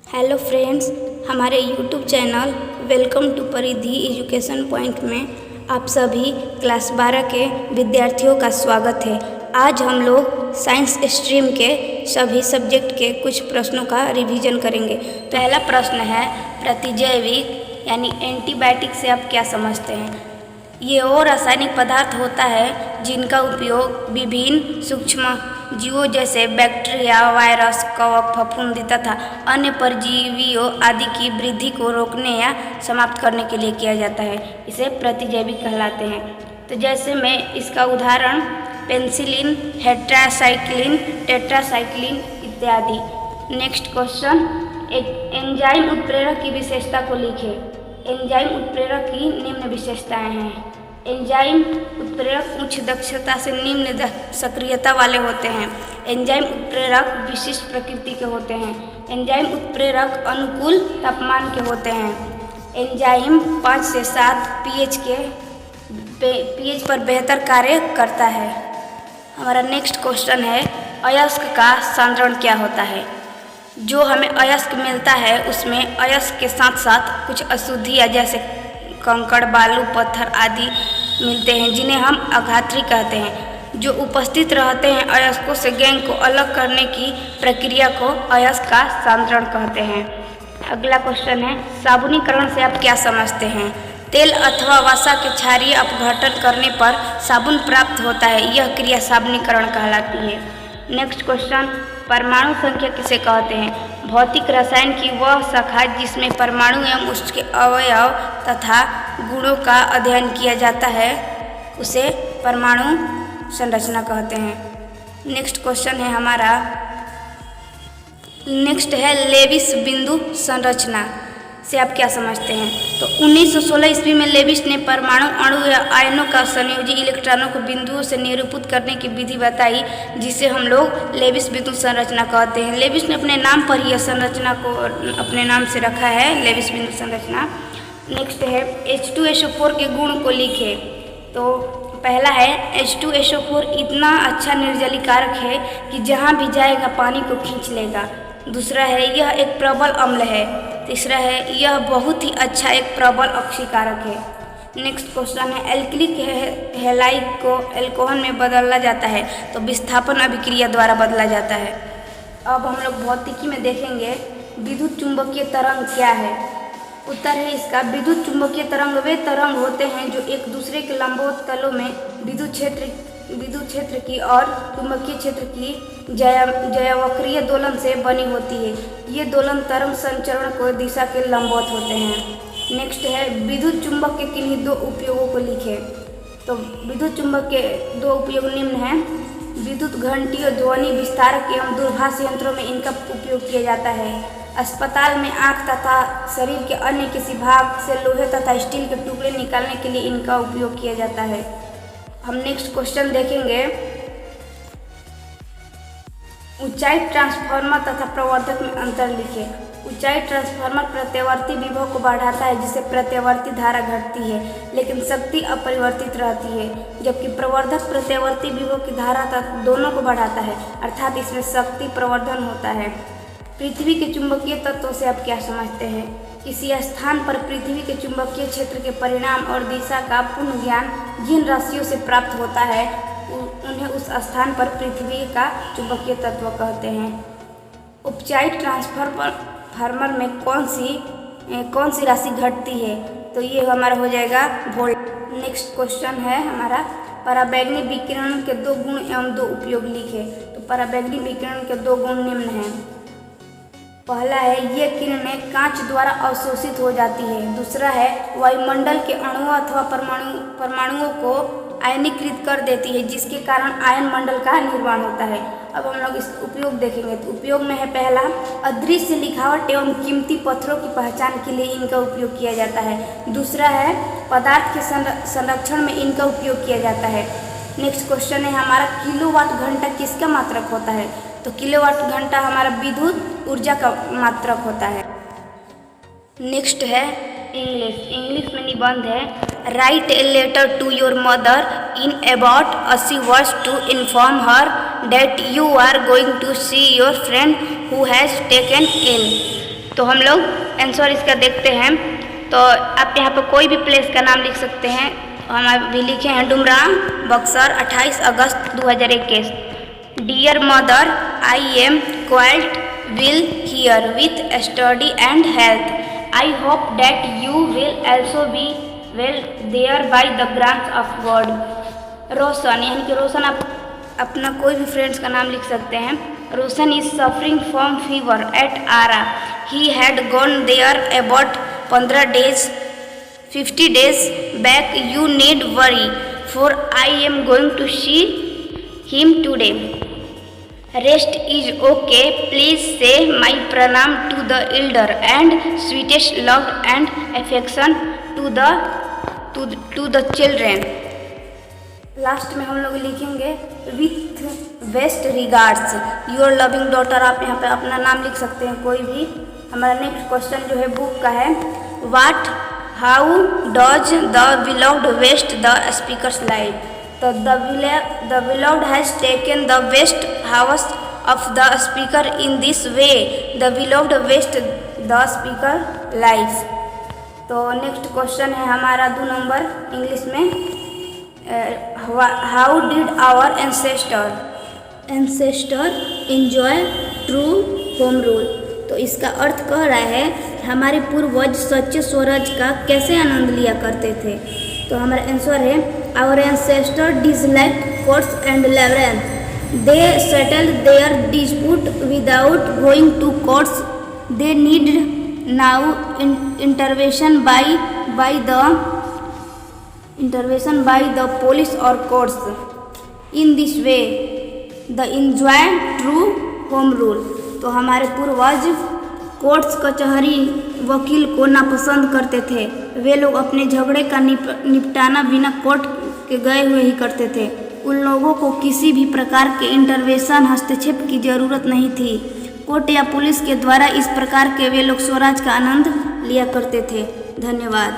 Hello friends, हमारे YouTube channel welcome to परिधि education point में आप सभी क्लास 12 के विद्यार्थियों का स्वागत है। आज हम लोग साइंस स्ट्रीम के सभी सब्जेक्ट के कुछ प्रश्नों का रिवीजन करेंगे। पहला प्रश्न है, प्रतिजैविक यानी एंटीबायोटिक से आप क्या समझते हैं? ये वो रासायनिक पदार्थ होता है जिनका उपयोग विभिन्न सूक्ष्म जीवों जैसे बैक्टीरिया, वायरस, कवक, फफूंदी तथा अन्य परजीवियों आदि की वृद्धि को रोकने या समाप्त करने के लिए किया जाता है। इसे प्रतिजैविक कहलाते हैं। तो जैसे मैं इसका उदाहरण पेनिसिलिन, हेट्रासाइक्लिन, टेट्रासाइक्लिन इत्यादि। नेक्स्ट क्वेश्चन, एक एंजाइम उत्प्रेरक की विशेषता को लिखें। एंजाइम उत्प्रेरक की निम्न विशेषताएं हैं। एंजाइम उत्प्रेरक उच्च दक्षता से निम्न सक्रियता वाले होते हैं। एंजाइम उत्प्रेरक विशिष्ट प्रकृति के होते हैं। एंजाइम उत्प्रेरक अनुकूल तापमान के होते हैं। एंजाइम 5 से 7 पीएच पर बेहतर कार्य करता है। हमारा नेक्स्ट क्वेश्चन है, अयस्क का सांद्रण क्या होता है? जो हमें अयस्क मिलता है उसमें अयस्क के साथ साथ कुछ अशुद्धियाँ जैसे कंकड़, बालू, पत्थर आदि मिलते हैं जिन्हें हम अघात्री कहते हैं, जो उपस्थित रहते हैं। अयस्कों से गैंग को अलग करने की प्रक्रिया को अयस्क का सांद्रण कहते हैं। अगला क्वेश्चन है, साबुनीकरण से आप क्या समझते हैं? तेल अथवा वसा के क्षारीय अपघटन करने पर साबुन प्राप्त होता है। यह क्रिया साबुनीकरण कहलाती है। नेक्स्ट क्वेश्चन, परमाणु संख्या किसे कहते हैं? भौतिक रसायन की वह शाखा जिसमें परमाणु एवं उसके अवयव तथा गुणों का अध्ययन किया जाता है उसे परमाणु संरचना कहते हैं। नेक्स्ट क्वेश्चन है हमारा, नेक्स्ट है लेविस बिंदु संरचना से आप क्या समझते हैं? तो 1916 ईस्वी में लेविस ने परमाणु अणु या आयनों का संयोजी इलेक्ट्रॉनों को बिंदुओं से निरूपित करने की विधि बताई, जिसे हम लोग लेविस बिंदु संरचना कहते हैं। लेविस ने अपने नाम पर यह संरचना को अपने नाम से रखा है, लेविस बिंदु संरचना। नेक्स्ट है, H2SO4 के गुण को लिखे। तो पहला है, H2SO4 इतना अच्छा निर्जलीकारक है कि जहाँ भी जाएगा पानी को खींच लेगा। दूसरा है, यह एक प्रबल अम्ल है। तीसरा है, यह बहुत ही अच्छा एक प्रबल ऑक्सीकारक है। नेक्स्ट क्वेश्चन है, एल्किलिक हैलाइड को एल्कोहल में बदला जाता है तो विस्थापन अभिक्रिया द्वारा बदला जाता है। अब हम लोग भौतिकी में देखेंगे विद्युत चुंबकीय तरंग क्या है। उत्तर है इसका, विद्युत चुंबकीय तरंग वे तरंग होते हैं जो एक दूसरे के लंबवत तलों में विद्युत क्षेत्र की और चुंबकीय क्षेत्र की जयावक्रीय दोलन से बनी होती है। ये दोलन तरंग संचरण को दिशा के लंबवत होते हैं। नेक्स्ट है, विद्युत चुंबक के किन्हीं दो उपयोगों को लिखें। तो विद्युत चुंबक के दो उपयोग निम्न हैं। विद्युत घंटी और ध्वनि विस्तारक एवं दूरभाष यंत्रों में इनका उपयोग किया जाता है। अस्पताल में आँख तथा शरीर के अन्य किसी भाग से लोहे तथा स्टील के टुकड़े निकालने के लिए इनका उपयोग किया जाता है। हम नेक्स्ट क्वेश्चन देखेंगे, ऊंचाई ट्रांसफार्मर तथा प्रवर्धक में अंतर लिखें। ऊंचाई ट्रांसफार्मर प्रत्यावर्ती विभव को बढ़ाता है जिससे प्रत्यावर्ती धारा घटती है लेकिन शक्ति अपरिवर्तित रहती है, जबकि प्रवर्धक प्रत्यावर्ती विभव की धारा तक दोनों को बढ़ाता है, अर्थात इसमें शक्ति प्रवर्धन होता है। पृथ्वी के चुंबकीय तत्वों से आप क्या समझते हैं? किसी स्थान पर पृथ्वी के चुंबकीय क्षेत्र के परिणाम और दिशा का पूर्ण ज्ञान जिन राशियों से प्राप्त होता है उन्हें उस स्थान पर पृथ्वी का चुंबकीय तत्व कहते हैं। उपचाई ट्रांसफार्मर में कौन सी राशि घटती है? तो ये हमारा हो जाएगा वोल्ट। नेक्स्ट क्वेश्चन है हमारा, पराबैंगनी विकिरण के दो गुण एवं दो उपयोग लिखे। तो पराबैंगनी विकिरण के दो गुण निम्न हैं। पहला है, ये किरणें कांच द्वारा अवशोषित हो जाती है। दूसरा है, वायुमंडल के अणुओं अथवा परमाणुओं को आयनीकृत कर देती है जिसके कारण आयन मंडल का निर्माण होता है। अब हम लोग इस उपयोग देखेंगे। तो उपयोग में है पहला, अदृश्य लिखावट एवं कीमती पत्थरों की पहचान के लिए इनका उपयोग किया जाता है। दूसरा है, पदार्थ के संरक्षण में इनका उपयोग किया जाता है। नेक्स्ट क्वेश्चन है हमारा, किलोवाट घंटा किसका मात्रक होता है? तो किलोवाट घंटा हमारा विद्युत ऊर्जा का मात्रक होता है। नेक्स्ट है इंग्लिश में निबंध है, write a letter to your mother in about 80 words to inform her that you are going to see your friend who has taken ill. तो हम लोग आंसर इसका देखते हैं। तो आप यहाँ पर कोई भी प्लेस का नाम लिख सकते हैं। हम अभी लिखे हैं डुमरा, बक्सर, 28 अगस्त 2021। Dear mother, I am quite well here with study and health. I hope that you will also be well there by the grace of God। Roshan, यानी कि रोशन आप अपना कोई भी फ्रेंड्स का नाम लिख सकते हैं। Roshan is suffering from fever at Arrah. He had gone there about 15 days 50 days back। You need worry for I am going to see him today. Rest is okay, please say my pranam to the elder and sweetest love and affection to the children. Last में हम लोग लिखेंगे with best regards your loving daughter. आप यहाँ पे अपना नाम लिख सकते हैं कोई भी। हमारा नेक्स्ट क्वेश्चन जो है बुक का है, what how does the beloved waste the speaker's life. तो the beloved has taken the waste house of the speaker in this way. The beloved waste the speaker life. तो next question है हमारा 2 number English में, how did our ancestor enjoy true home rule. तो इसका अर्थ कह रहा है हमारे पूर्वज सच्चे स्वराज का कैसे आनंद लिया करते थे। तो हमारा आंसर है our ancestor disliked courts and labyrinth. They settled their dispute without going to courts. They need now intervention by the police or courts। in this way the enjoy true home rule। तो हमारे पूर्वज courts, कचहरी, वकील को नापसंद करते थे। वे लोग अपने झगड़े का निपटाना बिना कोर्ट के गए हुए ही करते थे। उन लोगों को किसी भी प्रकार के इंटरवेंशन, हस्तक्षेप की जरूरत नहीं थी। कोर्ट या पुलिस के द्वारा इस प्रकार के वे लोग स्वराज का आनंद लिया करते थे। धन्यवाद।